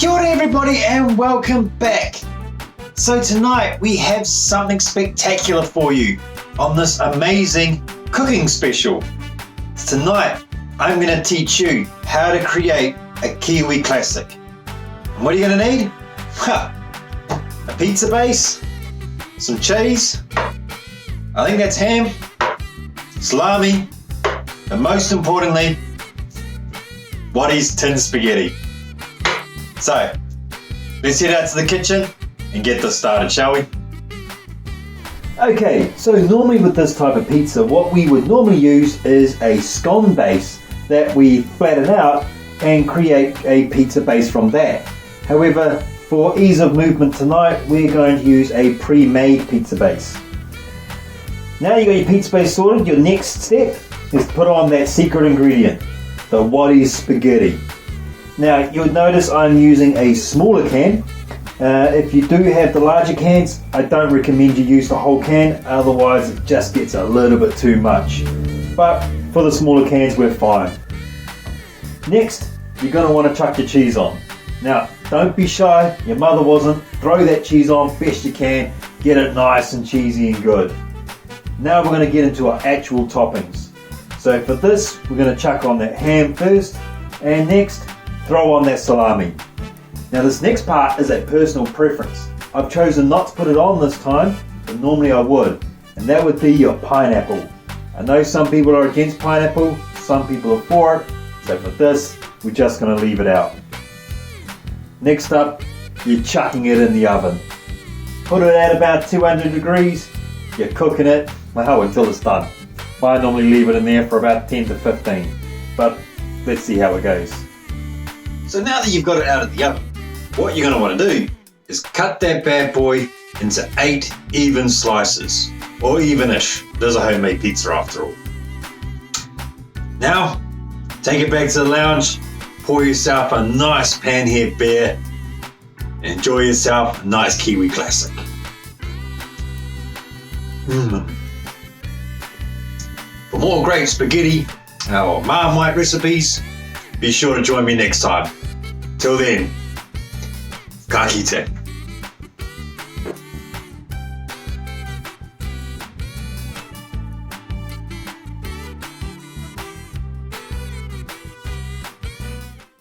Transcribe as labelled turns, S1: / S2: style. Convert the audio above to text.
S1: Kia ora everybody and welcome back. So tonight we have something spectacular for you on this amazing cooking special. Tonight I'm going to teach you how to create a Kiwi classic. And what are you going to need? A pizza base, some cheese, I think that's ham, salami, and most importantly, Whatties tin spaghetti. So, let's head out to the kitchen and get this started, shall we? Okay, so normally with this type of pizza, what we would normally use is a scone base that we flatten out and create a pizza base from that. However, for ease of movement tonight, we're going to use a pre-made pizza base. Now you got your pizza base sorted, your next step is to put on that secret ingredient, the Whatties spaghetti. Now you'll notice I'm using a smaller can. If you do have the larger cans, I don't recommend you use the whole can, otherwise it just gets a little bit too much. But for the smaller cans we're fine. Next, you're going to want to chuck your cheese on. Now don't be shy, your mother wasn't. Throw that cheese on best you can, get it nice and cheesy and good. Now we're going to get into our actual toppings. So for this, we're going to chuck on that ham first, and next, throw on that salami. Now this next part is a personal preference. I've chosen not to put it on this time, but normally I would, and that would be your pineapple. I know some people are against pineapple, some people are for it, so for this, we're just going to leave it out. Next up, you're chucking it in the oven. Put it at about 200 degrees, you're cooking it, well, until it's done. I normally leave it in there for about 10 to 15, but let's see how it goes. So now that you've got it out of the oven, what you're going to want to do is cut that bad boy into 8 even slices, or even-ish. There's a homemade pizza after all. Now, take it back to the lounge, pour yourself a nice panhead beer, and enjoy yourself a nice Kiwi classic. For more great spaghetti or Marmite recipes, be sure to join me next time. Till then, ka kite.